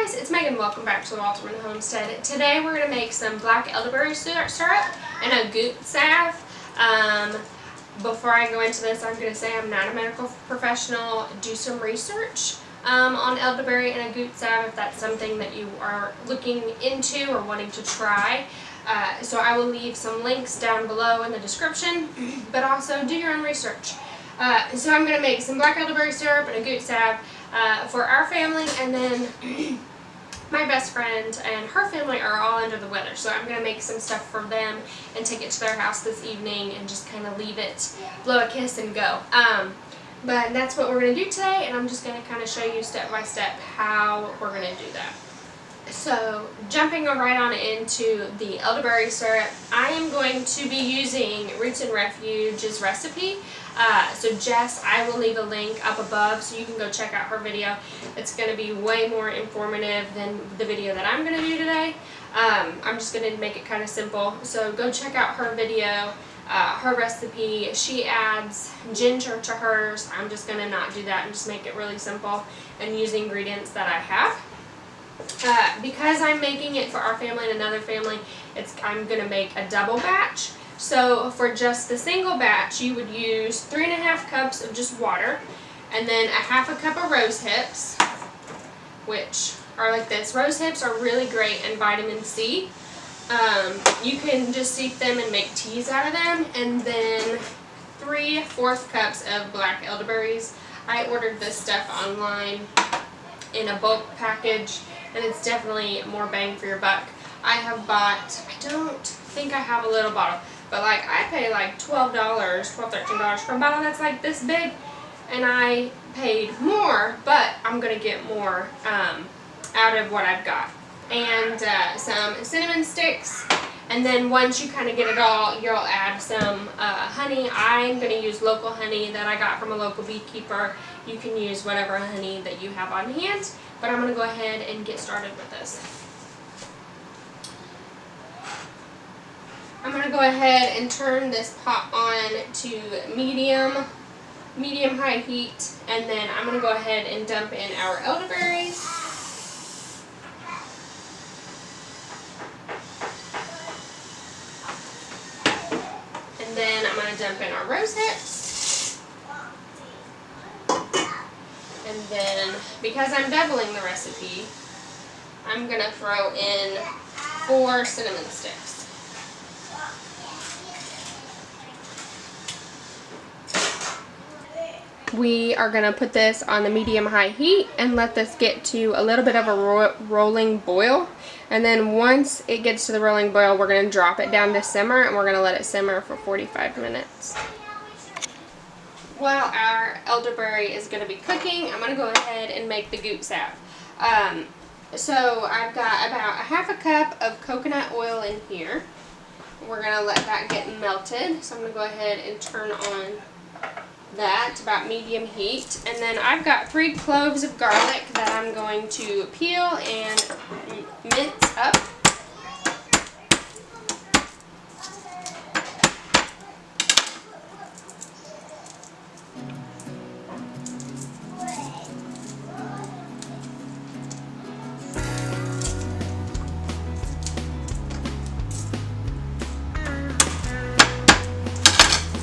guys, it's Megan. Welcome back to the Wolterman Homestead. Today we're going to make some black elderberry syrup and a GOOT salve. Before I go into this, I'm going to say I'm not a medical professional. Do some research on elderberry and a GOOT salve if that's something that you are looking into or wanting to try. So I will leave some links down below in the description, but also do your own research. So I'm going to make some black elderberry syrup and a GOOT salve for our family, and then my best friend and her family are all under the weather, so I'm going to make some stuff for them and take it to their house this evening and just kind of leave it, blow a kiss and go. But that's what we're going to do today, and I'm just going to kind of show you step by step how we're going to do that. So jumping right on into the elderberry syrup, I am going to be using Roots and Refuge's recipe. So Jess, I will leave a link up above so you can go check out her video. It's going to be way more informative than the video that I'm going to do today. I'm just going to make it kind of simple. So go check out her video, her recipe. She adds ginger to hers. I'm just going to not do that and just make it really simple and use the ingredients that I have. Because I'm making it for our family and another family, I'm going to make a double batch. So for just the single batch, you would use 3.5 cups of just water, and then 1/2 cup of rose hips, which are like this. Rose hips are really great in vitamin C. You can just steep them and make teas out of them, and then 3/4 cups of black elderberries. I ordered this stuff online in a bulk package, and it's definitely more bang for your buck. I have bought, I don't think I have a little bottle, but like I pay like $12, $13 for a bottle that's like this big, and I paid more, but I'm going to get more out of what I've got. And some cinnamon sticks, and then once you kind of get it all, you'll add some honey. I'm going to use local honey that I got from a local beekeeper. You can use whatever honey that you have on hand, but I'm going to go ahead and get started with this. I'm going to go ahead and turn this pot on to medium-high heat, and then I'm going to go ahead and dump in our elderberries. And then I'm going to dump in our rose hips. And then, because I'm doubling the recipe, I'm going to throw in 4 cinnamon sticks. We are going to put this on the medium-high heat and let this get to a little bit of a rolling boil. And then once it gets to the rolling boil, we're going to drop it down to simmer, and we're going to let it simmer for 45 minutes. While our elderberry is going to be cooking, I'm going to go ahead and make the GOOT salve. So I've got about 1/2 cup of coconut oil in here. We're going to let that get melted. So I'm going to go ahead and turn on that to about medium heat. And then I've got 3 cloves of garlic that I'm going to peel and mince up.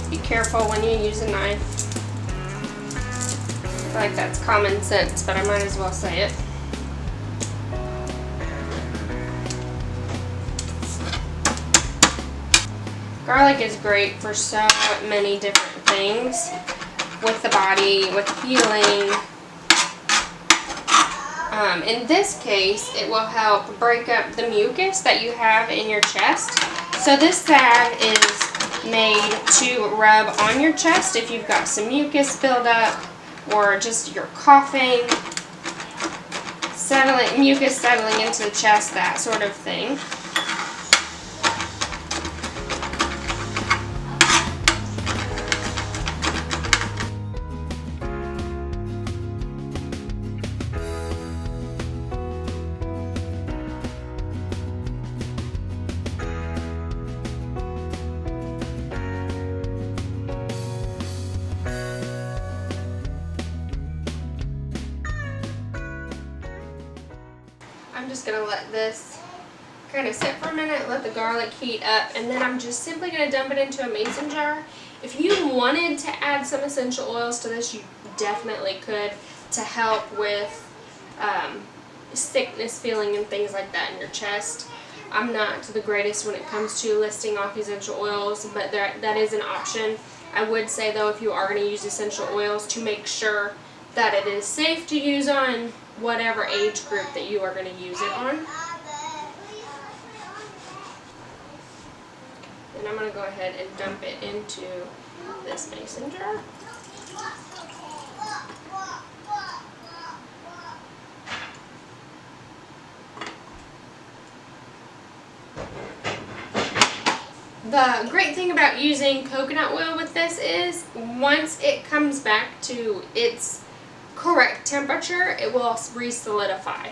Be careful when you use a knife. I feel like that's common sense, but I might as well say it. Garlic is great for so many different things with the body, with healing. In this case, it will help break up the mucus that you have in your chest. So this salve is made to rub on your chest if you've got some mucus buildup, or just you're coughing, mucus settling into the chest, that sort of thing. I'm just going to let this kind of sit for a minute, let the garlic heat up, and then I'm just simply going to dump it into a mason jar. If you wanted to add some essential oils to this, you definitely could, to help with sickness feeling and things like that in your chest. I'm not the greatest when it comes to listing off essential oils, but that is an option. I would say though, if you are going to use essential oils, to make sure that it is safe to use on whatever age group that you are going to use it on. And I'm going to go ahead and dump it into this mason jar. The great thing about using coconut oil with this is once it comes back to its correct temperature, it will re-solidify.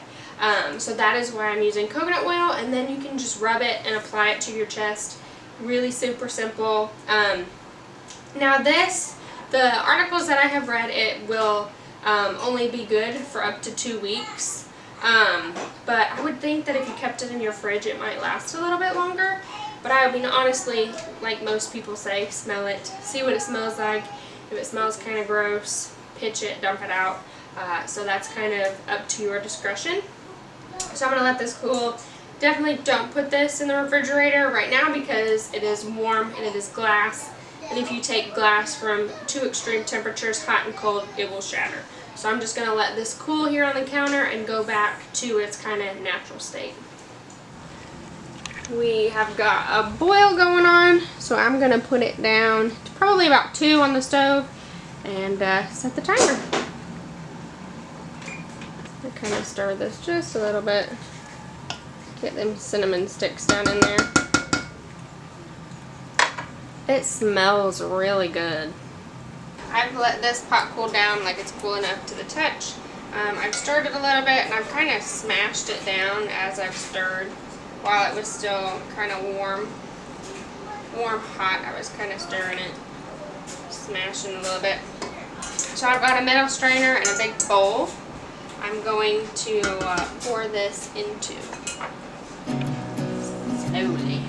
So that is why I'm using coconut oil, and then you can just rub it and apply it to your chest. Really super simple. Now the articles that I have read, it will only be good for up to 2 weeks. But I would think that if you kept it in your fridge, it might last a little bit longer. But I mean, honestly, like most people say, smell it, see what it smells like. If it smells kind of gross, pitch it, dump it out. So that's kind of up to your discretion. So I'm going to let this cool. Definitely don't put this in the refrigerator right now because it is warm and it is glass. And if you take glass from two extreme temperatures, hot and cold, it will shatter. So I'm just going to let this cool here on the counter and go back to its kind of natural state. We have got a boil going on, so I'm going to put it down to probably about 2 on the stove and set the timer. I kind of stir this just a little bit. Get them cinnamon sticks down in there. It smells really good. I've let this pot cool down like it's cool enough to the touch. I've stirred it a little bit and I've kind of smashed it down as I've stirred while it was still kind of warm, hot. I was kind of stirring it, smashing a little bit. So I've got a metal strainer and a big bowl. I'm going to pour this into slowly.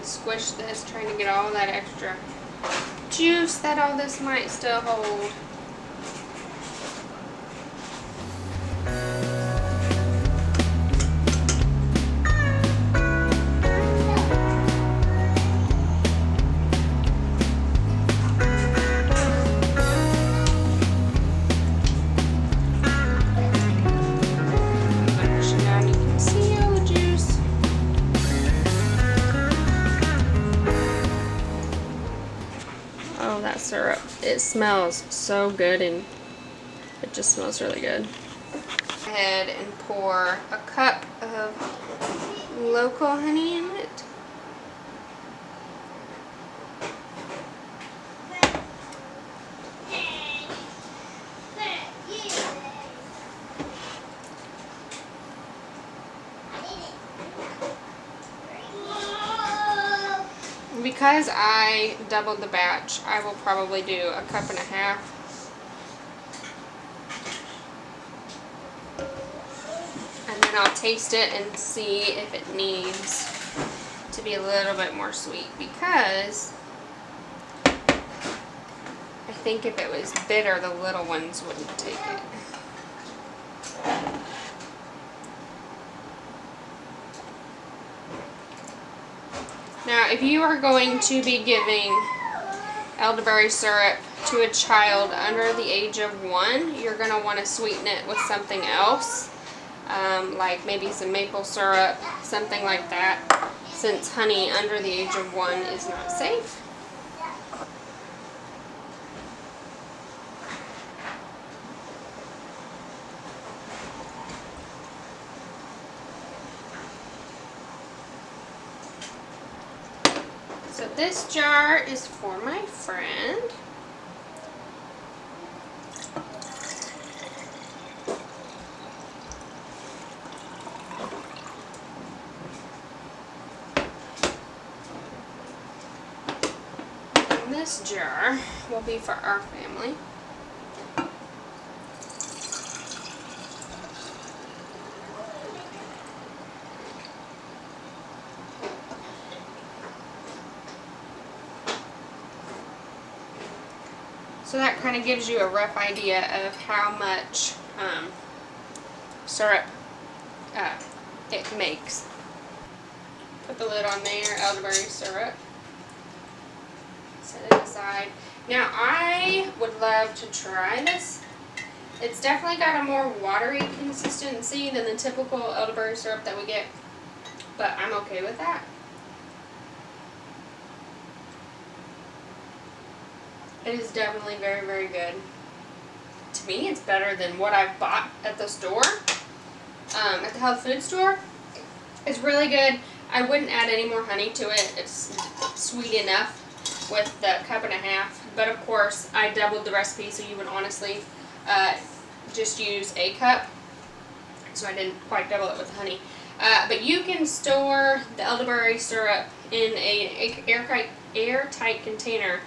Squish this, trying to get all that extra juice that all this might still hold. Syrup. It smells so good and it just smells really good. Go ahead and pour a cup of local honey in it. Because I doubled the batch, I will probably do a cup and a half. And then I'll taste it and see if it needs to be a little bit more sweet, because I think if it was bitter, the little ones wouldn't take it. Now, if you are going to be giving elderberry syrup to a child under the age of 1, you're going to want to sweeten it with something else, like maybe some maple syrup, something like that, since honey under the age of 1 is not safe. this jar is for my friend. And this jar will be for our family. So that kind of gives you a rough idea of how much syrup it makes. Put the lid on there, elderberry syrup. Set it aside. Now I would love to try this. It's definitely got a more watery consistency than the typical elderberry syrup that we get, but I'm okay with that. It is definitely very, very good. To me, it's better than what I've bought at the store, at the health food store. It's really good. I wouldn't add any more honey to it. It's sweet enough with the 1.5 cups. But of course, I doubled the recipe, so you would honestly just use 1 cup. So I didn't quite double it with honey. But you can store the elderberry syrup in an airtight container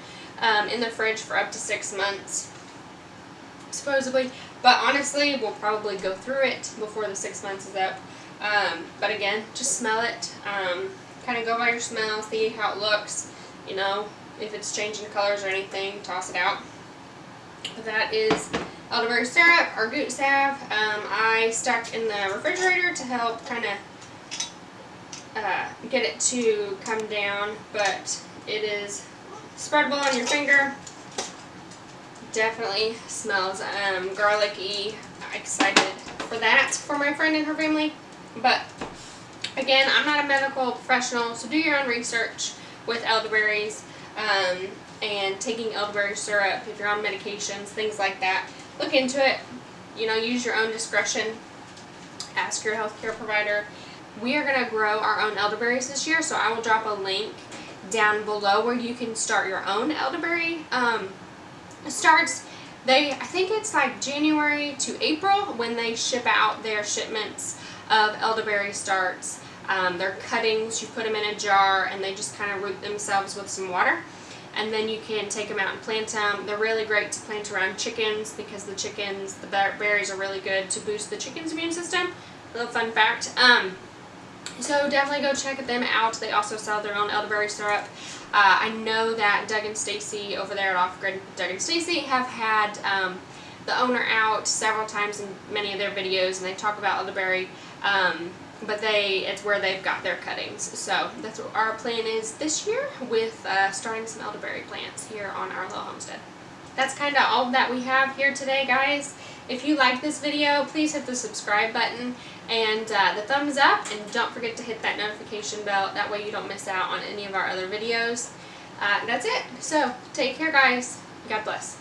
in the fridge for up to 6 months, supposedly. But honestly, we'll probably go through it before the 6 months is up. But again, just smell it. Kind of go by your smell, see how it looks. You know, if it's changing colors or anything, toss it out. But that is elderberry syrup, or GOOT salve. I stuck in the refrigerator to help kind of get it to come down, but it is spreadable on your finger. Definitely smells garlicky. Excited for that for my friend and her family. But again, I'm not a medical professional, so do your own research with elderberries and taking elderberry syrup if you're on medications, things like that. Look into it. You know, use your own discretion. Ask your healthcare provider. We are going to grow our own elderberries this year, so I will drop a link down below where you can start your own elderberry starts. I think it's like January to April when they ship out their shipments of elderberry starts. They're cuttings, you put them in a jar and they just kind of root themselves with some water, and then you can take them out and plant them. They're really great to plant around chickens because the berries are really good to boost the chicken's immune system. Little fun fact. So definitely go check them out. They also sell their own elderberry syrup. I know that Doug and STACY over there at Off Grid, Doug and STACY have had the owner out several times in many of their videos, and they talk about elderberry, but it's where they've got their cuttings. So that's what our plan is this year with starting some elderberry plants here on our little homestead. That's kind of all that we have here today, guys. If you like this video, please hit the subscribe button and the thumbs up, and don't forget to hit that notification bell. That way you don't miss out on any of our other videos. That's it. So take care, guys. God bless.